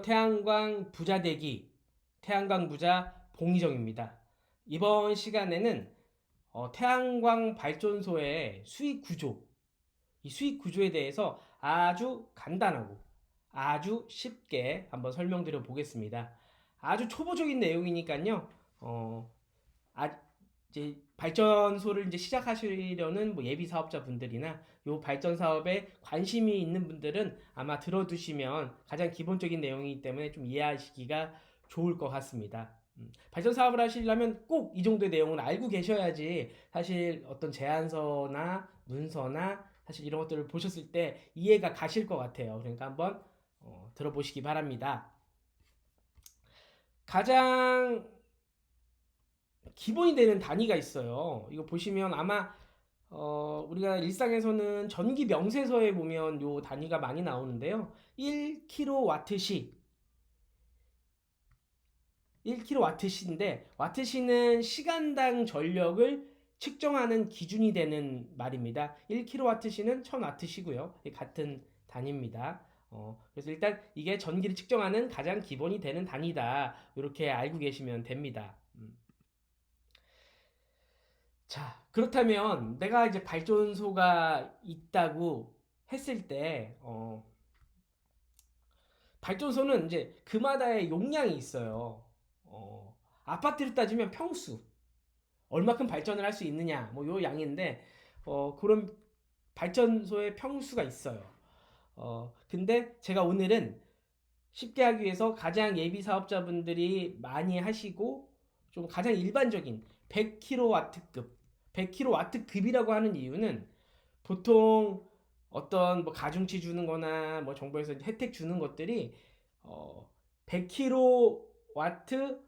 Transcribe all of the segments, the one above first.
태양광 부자 되기, 태양광 부자 봉희정입니다. 이번 시간에는 태양광 발전소의 수익 구조, 이 수익 구조에 대해서 아주 간단하고 아주 쉽게 한번 설명드려 보겠습니다. 아주 초보적인 내용이니까요. 아, 이제 발전소를 이제 시작하시려는 뭐 예비 사업자분들이나 요 발전 사업에 관심이 있는 분들은 아마 들어두시면 가장 기본적인 내용이기 때문에 좀 이해하시기가 좋을 것 같습니다. 발전 사업을 하시려면 꼭 이 정도의 내용을 알고 계셔야지 사실 어떤 제안서나 문서나 사실 이런 것들을 보셨을 때 이해가 가실 것 같아요. 그러니까 한번 들어보시기 바랍니다. 가장 기본이 되는 단위가 있어요. 이거 보시면 아마 우리가 일상에서는 전기 명세서에 보면 요 단위가 많이 나오는데요. 1kW시 1kW시인데 와트시는 시간당 전력을 측정하는 기준이 되는 말입니다. 1kW시는 1000W시고요. 같은 단위입니다. 그래서 일단 이게 전기를 측정하는 가장 기본이 되는 단위다. 이렇게 알고 계시면 됩니다. 자, 그렇다면 내가 이제 발전소가 있다고 했을 때, 발전소는 이제 그마다의 용량이 있어요. 아파트를 따지면 평수, 얼마큼 발전을 할 수 있느냐, 뭐 요 양인데, 그런 발전소의 평수가 있어요. 근데 제가 오늘은 쉽게 하기 위해서 가장 예비 사업자분들이 많이 하시고 좀 가장 일반적인 100kW급, 100kW급이라고 하는 이유는 보통 어떤 뭐 가중치 주는 거나 뭐 정부에서 혜택 주는 것들이 100kW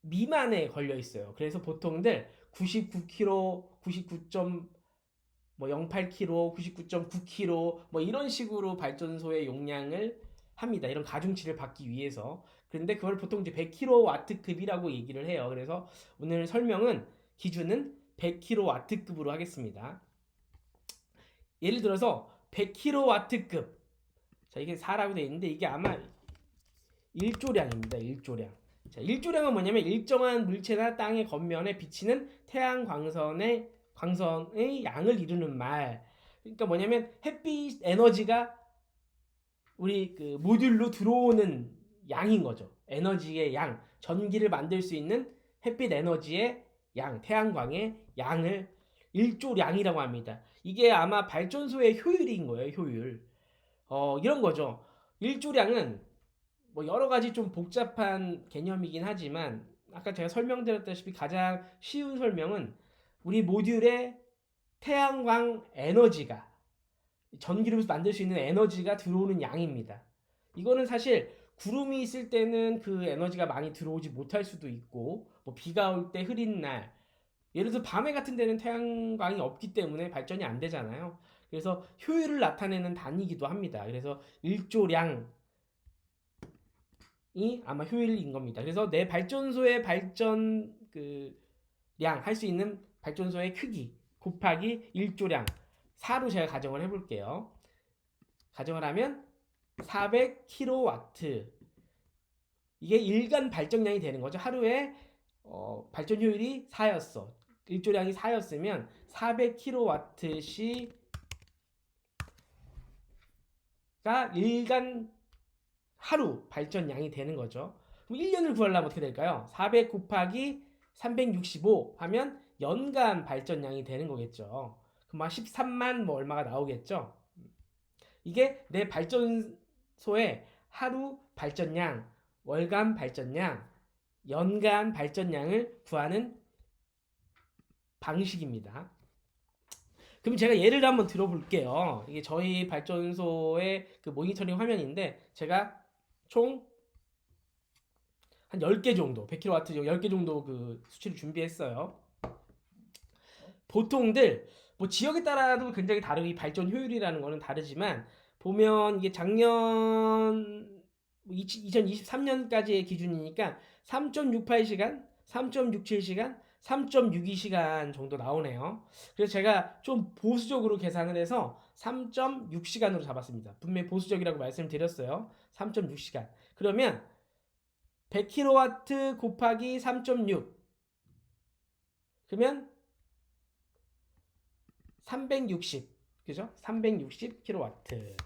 미만에 걸려 있어요. 그래서 보통들 99kg, 99. 뭐 08kg, 99.9kg 뭐 이런 식으로 발전소의 용량을 합니다. 이런 가중치를 받기 위해서. 그런데 그걸 보통 이제 100kW급이라고 얘기를 해요. 그래서 오늘 설명은 기준은 100kW급으로 하겠습니다. 예를 들어서 100kW급. 자, 이게 4라고 되어 있는데 이게 아마 1조량입니다. 1조량. 자, 1조량은 뭐냐면 일정한 물체나 땅의 겉면에 비치는 태양 광선의 양을 이루는 말. 그러니까 뭐냐면 햇빛 에너지가 우리 그 모듈로 들어오는 양인 거죠. 에너지의 양, 전기를 만들 수 있는 햇빛 에너지의 양, 태양광의 양을 1조량이라고 합니다. 이게 아마 발전소의 효율인 거예요, 효율. 이런 거죠. 1조량은 뭐 여러 가지 좀 복잡한 개념이긴 하지만 아까 제가 설명드렸다시피 가장 쉬운 설명은 우리 모듈에 태양광 에너지가 전기를 만들 수 있는 에너지가 들어오는 양입니다. 이거는 사실 구름이 있을 때는 그 에너지가 많이 들어오지 못할 수도 있고 뭐 비가 올 때 흐린 날 예를 들어 밤에 같은 데는 태양광이 없기 때문에 발전이 안 되잖아요. 그래서 효율을 나타내는 단위이기도 합니다. 그래서 1조량이 아마 효율인 겁니다. 그래서 내 발전소의 발전 그 량 할 수 있는 발전소의 크기 곱하기 1조량 4로 제가 가정을 해볼게요. 가정을 하면 400kW 이게 일간 발전량이 되는 거죠. 하루에 발전 효율이 4였어. 일조량이 4였으면 400kW시가 일간 하루 발전량이 되는 거죠. 그럼 1년을 구하려면 어떻게 될까요? 400 곱하기 365 하면 연간 발전량이 되는 거겠죠. 그럼 13만 뭐 얼마가 나오겠죠. 이게 내 발전소의 하루 발전량, 월간 발전량, 연간 발전량을 구하는 방식입니다. 그럼 제가 예를 한번 들어볼게요. 이게 저희 발전소의 그 모니터링 화면인데 제가 총 한 10개 정도, 100kW 10개 정도 그 수치를 준비했어요. 보통들 뭐 지역에 따라도 굉장히 다르고 이 발전 효율이라는 거는 다르지만 보면 이게 작년 2023년까지의 기준이니까 3.68시간, 3.67시간, 3.62시간 정도 나오네요. 그래서 제가 좀 보수적으로 계산을 해서 3.6시간으로 잡았습니다. 분명히 보수적이라고 말씀드렸어요. 3.6시간. 그러면 100kW 곱하기 3.6. 그러면 360. 그죠? 360kW.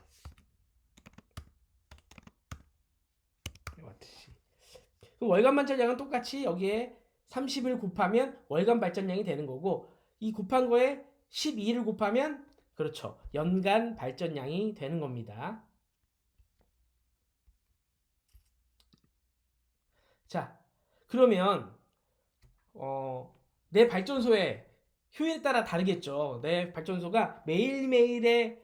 그럼 월간 발전량은 똑같이 여기에 30을 곱하면 월간 발전량이 되는 거고, 이 곱한 거에 12를 곱하면 그렇죠. 연간 발전량이 되는 겁니다. 자, 그러면 내 발전소의 효율에 따라 다르겠죠. 내 발전소가 매일매일의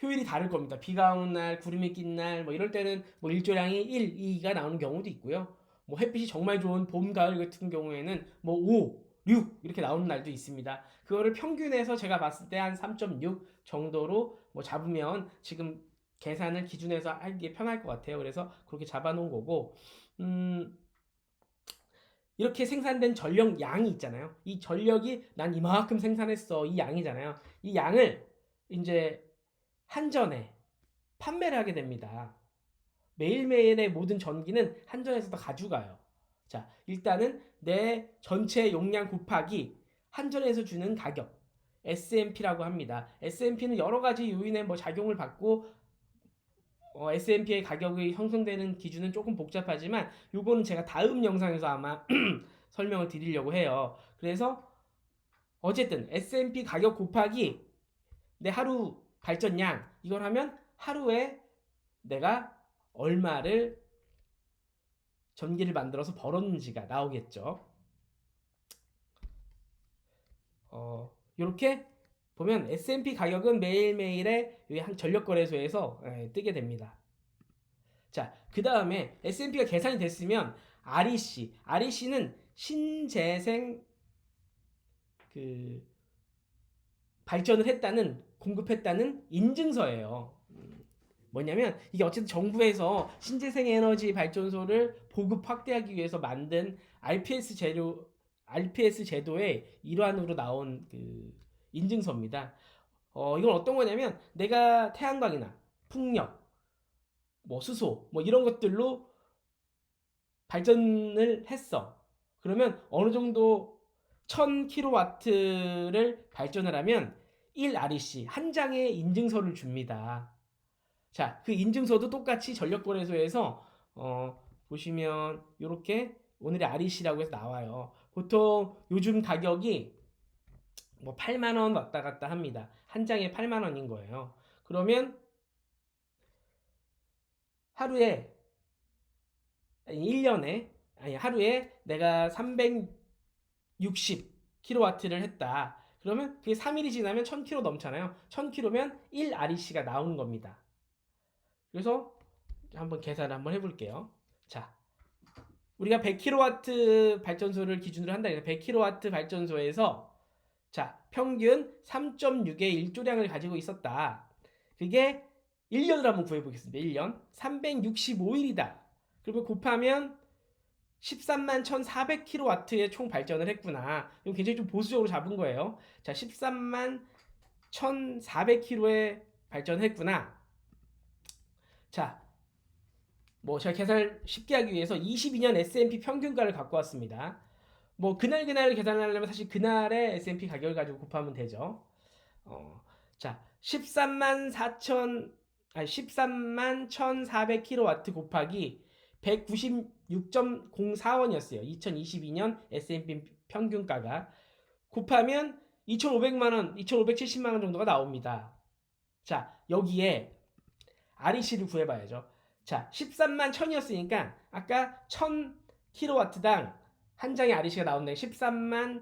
효율이 다를 겁니다. 비가 오는 날, 구름이 낀 날, 뭐 이럴 때는 뭐 일조량이 1, 2가 나오는 경우도 있고요. 뭐 햇빛이 정말 좋은 봄, 가을 같은 경우에는 뭐 5, 6 이렇게 나오는 날도 있습니다. 그거를 평균해서 제가 봤을 때 한 3.6 정도로 뭐 잡으면 지금 계산을 기준해서 하기에 편할 것 같아요. 그래서 그렇게 잡아놓은 거고, 이렇게 생산된 전력 양이 있잖아요. 이 전력이 난 이만큼 생산했어. 이 양이잖아요. 이 양을 이제 한전에 판매를 하게 됩니다. 매일매일의 모든 전기는 한전에서 다 가져가요. 자, 일단은 내 전체 용량 곱하기 한전에서 주는 가격. SMP라고 합니다. SMP는 여러 가지 요인의 뭐 작용을 받고 S&P의 가격이 형성되는 기준은 조금 복잡하지만 요거는 제가 다음 영상에서 아마 설명을 드리려고 해요. 그래서 어쨌든 S&P 가격 곱하기 내 하루 발전량 이걸 하면 하루에 내가 얼마를 전기를 만들어서 벌었는지가 나오겠죠. 이렇게 보면 S&P 가격은 매일매일의 한 전력거래소에서 뜨게 됩니다. 자, 그 다음에 S&P가 계산이 됐으면 REC는 신재생 그 발전을 했다는 공급했다는 인증서예요. 뭐냐면 이게 어쨌든 정부에서 신재생 에너지 발전소를 보급 확대하기 위해서 만든 RPS 제도의 일환으로 나온 그 인증서입니다. 이건 어떤 거냐면 내가 태양광이나 풍력, 뭐 수소, 뭐 이런 것들로 발전을 했어. 그러면 어느 정도 1000kW를 발전을 하면 1REC 한 장의 인증서를 줍니다. 자, 그 인증서도 똑같이 전력거래소에서 보시면 이렇게 오늘의 REC라고 해서 나와요. 보통 요즘 가격이 뭐 8만 원 왔다 갔다 합니다. 한 장에 8만 원인 거예요. 그러면 하루에 1년에 하루에 내가 360kW를 했다. 그러면 그게 3일이 지나면 1000kW 넘잖아요. 1000kW면 1REC가 나오는 겁니다. 그래서 한번 계산을 한번 해볼게요. 자, 우리가 100kW 발전소를 기준으로 한다. 100kW 발전소에서 자, 평균 3.6의 일조량을 가지고 있었다. 그게 1년을 한번 구해보겠습니다. 1년 365일이다. 그리고 곱하면 13만 1400kW의 총 발전을 했구나. 이거 굉장히 좀 보수적으로 잡은 거예요. 자, 13만 1400kW의 발전했구나. 자, 뭐 제가 계산을 쉽게 하기 위해서 22년 S&P 평균가를 갖고 왔습니다. 뭐 그날 계산을 하려면 사실 그날의 S&P 가격을 가지고 곱하면 되죠. 자, 13만 1400kW 곱하기 196.04원이었어요. 2022년 S&P 평균가가 곱하면 2,500만 원, 2,570만 원 정도가 나옵니다. 자, 여기에 REC를 구해봐야죠. 자, 13만 1000이었으니까 아까 1000kW당 한 장의 REC가 나온다. 13만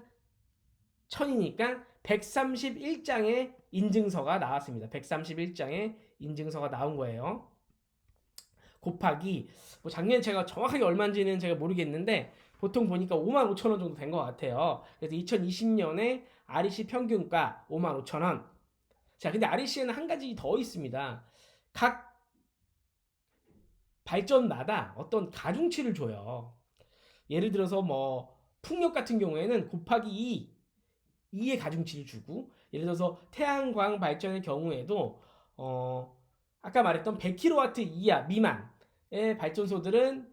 1000이니까 131장의 인증서가 나왔습니다. 131장의 인증서가 나온 거예요. 곱하기 뭐 작년에 제가 정확하게 얼마인지는 제가 모르겠는데 보통 보니까 55,000원 정도 된 것 같아요. 그래서 2020년에 REC 평균가 55,000원. 자, 근데 REC에는 한 가지 더 있습니다. 각 발전마다 어떤 가중치를 줘요. 예를 들어서 뭐 풍력 같은 경우에는 곱하기 2의 가중치를 주고, 예를 들어서 태양광 발전의 경우에도 아까 말했던 100kW 이하 미만의 발전소들은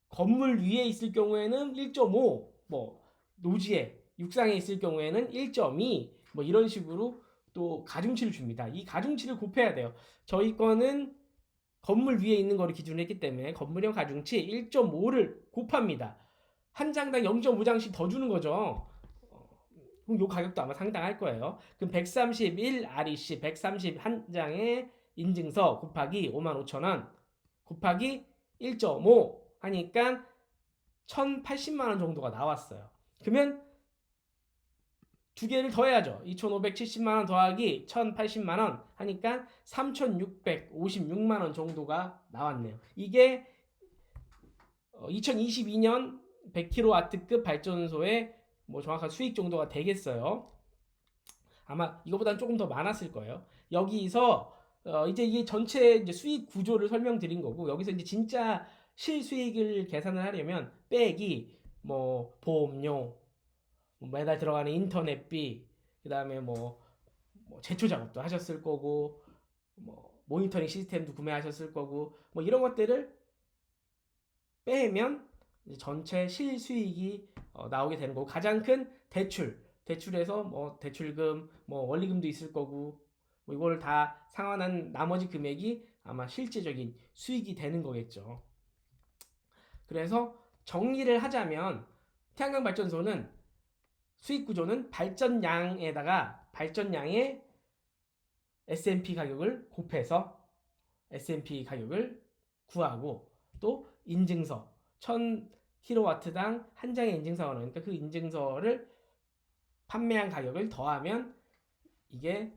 건물 위에 있을 경우에는 1.5, 뭐 노지에 육상에 있을 경우에는 1.2, 뭐 이런 식으로 또 가중치를 줍니다. 이 가중치를 곱해야 돼요. 저희 거는 건물 위에 있는 거를 기준으로 했기 때문에 건물형 가중치 1.5를 곱합니다. 한 장당 0.5장씩 더 주는 거죠. 그럼 요 가격도 아마 상당할 거예요. 그럼 131 REC 131장의 인증서 곱하기 55,000원 곱하기 1.5 하니까 1,080만 원 정도가 나왔어요. 그러면 두 개를 더해야죠. 2,570만 원 더하기 1,080만 원 하니까 3,656만 원 정도가 나왔네요. 이게 2022년 100kW급 발전소의 뭐 정확한 수익 정도가 되겠어요. 아마 이거보다는 조금 더 많았을 거예요. 여기서 이제 이게 전체 이제 수익 구조를 설명드린 거고, 여기서 이제 진짜 실수익을 계산을 하려면 빼기 뭐 보험료, 뭐 매달 들어가는 인터넷비, 그 다음에 뭐 제초 작업도 하셨을 거고, 뭐 모니터링 시스템도 구매하셨을 거고, 뭐 이런 것들을 빼면 전체 실수익이 나오게 되는 거고, 가장 큰 대출에서 뭐 대출금, 뭐 원리금도 있을 거고, 뭐 이걸 다 상환한 나머지 금액이 아마 실제적인 수익이 되는 거겠죠. 그래서 정리를 하자면 태양광 발전소는 수익 구조는 발전량에다가 발전량의 S&P 가격을 곱해서 S&P 가격을 구하고, 또 인증서 1000kW당 한 장의 인증서가 나오니까 그 인증서를 판매한 가격을 더하면 이게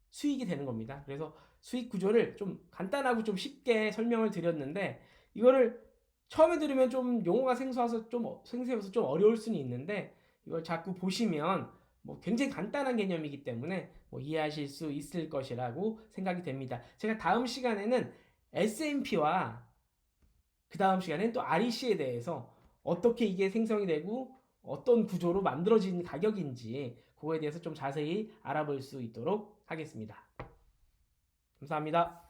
수익이 되는 겁니다. 그래서 수익 구조를 좀 간단하고 좀 쉽게 설명을 드렸는데, 이거를 처음에 들으면 좀 용어가 생소해서 좀 어려울 수는 있는데, 이걸 자꾸 보시면 뭐 굉장히 간단한 개념이기 때문에 뭐 이해하실 수 있을 것이라고 생각이 됩니다. 제가 다음 시간에는 S&P와 그 다음 시간에는 또 REC에 대해서 어떻게 이게 생성이 되고 어떤 구조로 만들어진 가격인지 그거에 대해서 좀 자세히 알아볼 수 있도록 하겠습니다. 감사합니다.